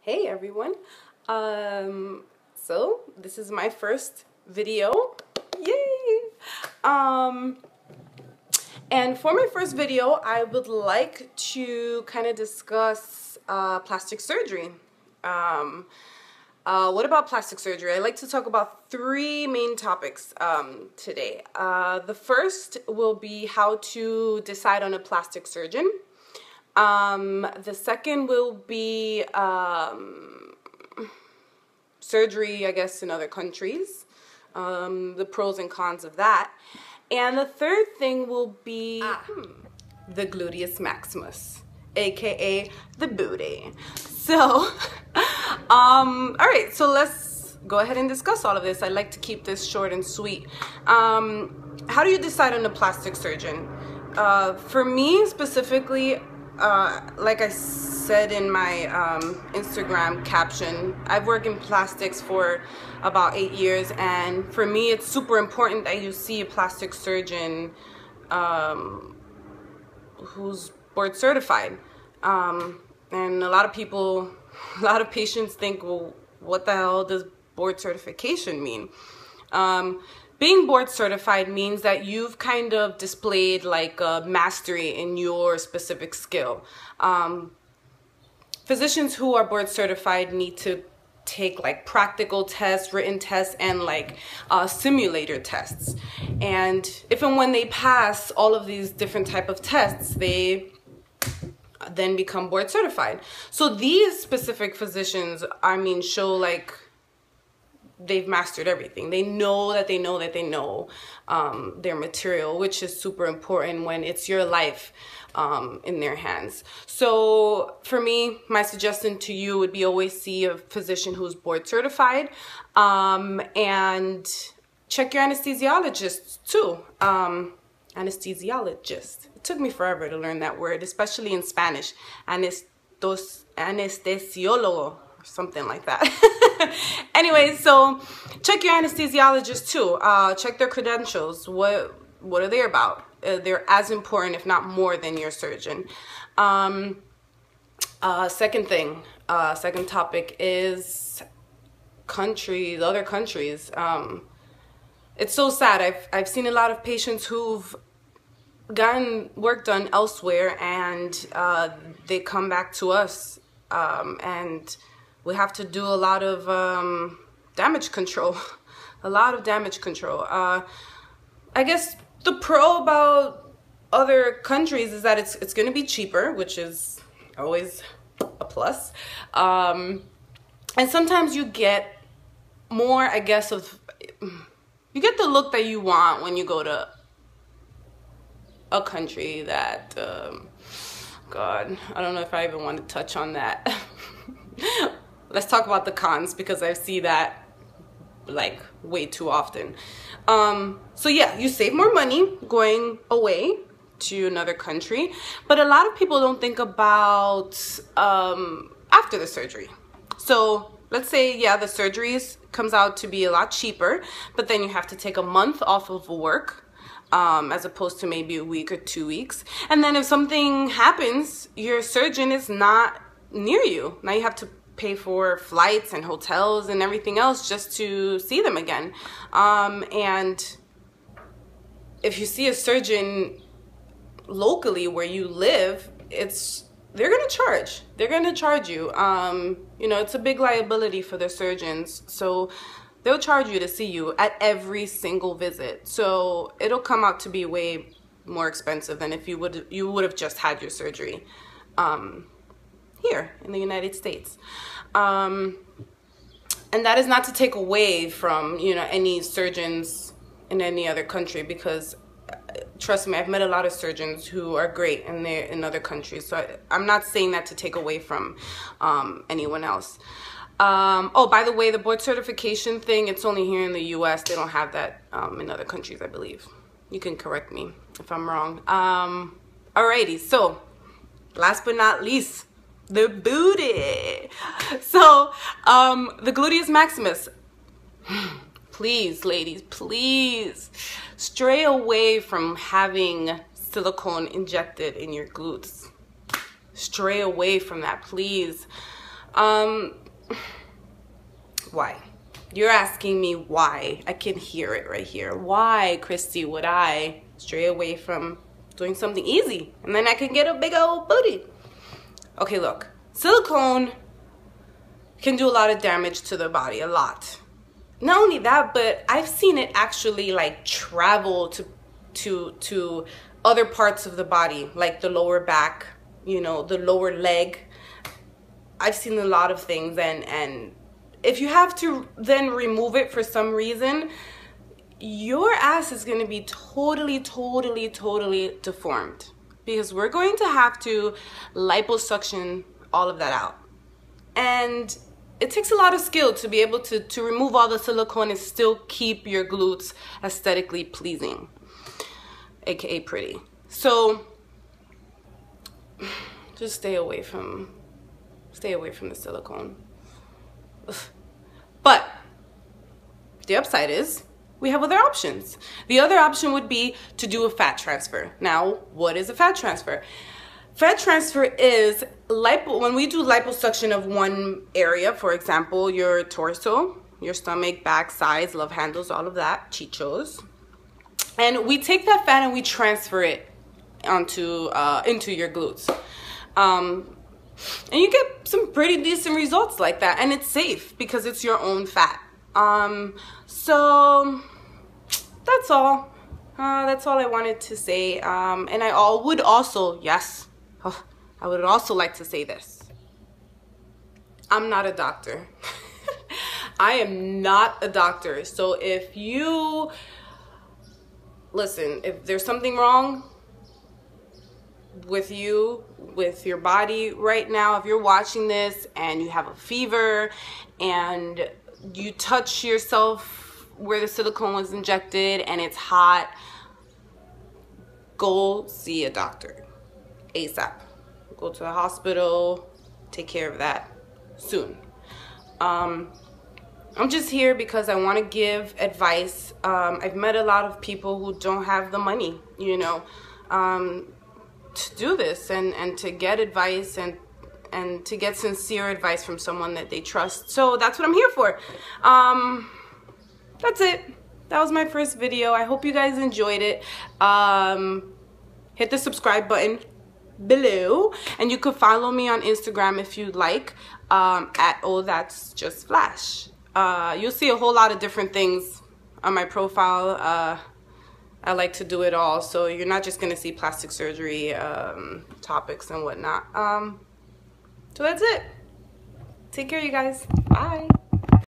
Hey everyone. So this is my first video. Yay! And for my first video, I would like to kind of discuss plastic surgery. What about plastic surgery? I like to talk about three main topics today. The first will be how to decide on a plastic surgeon. The second will be surgery, I guess, in other countries, the pros and cons of that. And the third thing will be the gluteus maximus, aka the booty. So, all right, so let's go ahead and discuss all of this. I like to keep this short and sweet. How do you decide on a plastic surgeon? For me specifically, like I said in my Instagram caption, I've worked in plastics for about 8 years, and for me it's super important that you see a plastic surgeon who's board certified. And a lot of patients think, well, what the hell does board certification mean? Being board certified means that you've kind of displayed like a mastery in your specific skill. Physicians who are board certified need to take like practical tests, written tests, and like simulator tests. And if and when they pass all of these different type of tests, they then become board certified. So these specific physicians, I mean, show like they've mastered everything. They know that they know that they know their material, which is super important when it's your life in their hands. So for me, my suggestion to you would be always see a physician who's board certified, and check your anesthesiologist too. Anesthesiologist. It took me forever to learn that word, especially in Spanish. Anestesiólogo. Something like that. Anyway, so check your anesthesiologist too. Check their credentials. What are they about? They're as important, if not more, than your surgeon. Second topic is countries, other countries. It's so sad. I've seen a lot of patients who've gotten work done elsewhere, and they come back to us, and we have to do a lot of damage control. A lot of damage control. I guess the pro about other countries is that it's going to be cheaper, which is always a plus. And sometimes you get more, I guess, you get the look that you want when you go to a country that, God, I don't know if I even want to touch on that. Let's talk about the cons, because I see that like way too often. So yeah, you save more money going away to another country, but a lot of people don't think about after the surgery. So let's say, yeah, the surgeries comes out to be a lot cheaper, but then you have to take a month off of work, as opposed to maybe a week or 2 weeks. And then if something happens, your surgeon is not near you. Now you have to pay for flights and hotels and everything else just to see them again. And if you see a surgeon locally where you live, they're gonna charge. They're gonna charge you. You know, it's a big liability for the surgeons, so they'll charge you to see you at every single visit. So it'll come out to be way more expensive than if you would have just had your surgery here in the United States. And that is not to take away from, you know, any surgeons in any other country, because trust me, I've met a lot of surgeons who are great and they're in other countries. So I'm not saying that to take away from anyone else. Oh, by the way, the board certification thing, it's only here in the US. They don't have that in other countries, I believe. You can correct me if I'm wrong. Alrighty, so last but not least, the booty. So the gluteus maximus. Please, ladies, please stray away from having silicone injected in your glutes. Stray away from that, please. Why? You're asking me why. I can hear it right here. Why, Christy, would I stray away from doing something easy and then I can get a big old booty? Okay, look, silicone can do a lot of damage to the body, a lot. Not only that, but I've seen it actually like travel to other parts of the body, like the lower back, you know, the lower leg. I've seen a lot of things, and if you have to then remove it for some reason, your ass is going to be totally deformed, because we're going to have to liposuction all of that out. And it takes a lot of skill to be able to remove all the silicone and still keep your glutes aesthetically pleasing, aka pretty. So just stay away from the silicone. Ugh. But the upside is we have other options. The other option would be to do a fat transfer. Now, what is a fat transfer? Fat transfer is when we do liposuction of one area, for example, your torso, your stomach, back, sides, love handles, all of that, chichos. And we take that fat and we transfer it onto into your glutes. And you get some pretty decent results like that, and it's safe because it's your own fat. So that's all. That's all I wanted to say. And I would also, yes, I would also like to say this. I'm not a doctor. I am not a doctor. So if you, listen, if there's something wrong with you, with your body right now, if you're watching this and you have a fever and you touch yourself where the silicone was injected and it's hot, go see a doctor ASAP. Go to the hospital, take care of that soon. I'm just here because I want to give advice. I've met a lot of people who don't have the money, you know, to do this and to get advice and to get sincere advice from someone that they trust. So that's what I'm here for. That's it. That was my first video. I hope you guys enjoyed it. Hit the subscribe button below, and you could follow me on Instagram if you'd like, at Oh That's Just Flash. You'll see a whole lot of different things on my profile. I like to do it all, so you're not just gonna see plastic surgery topics and whatnot. So that's it. Take care, you guys. Bye.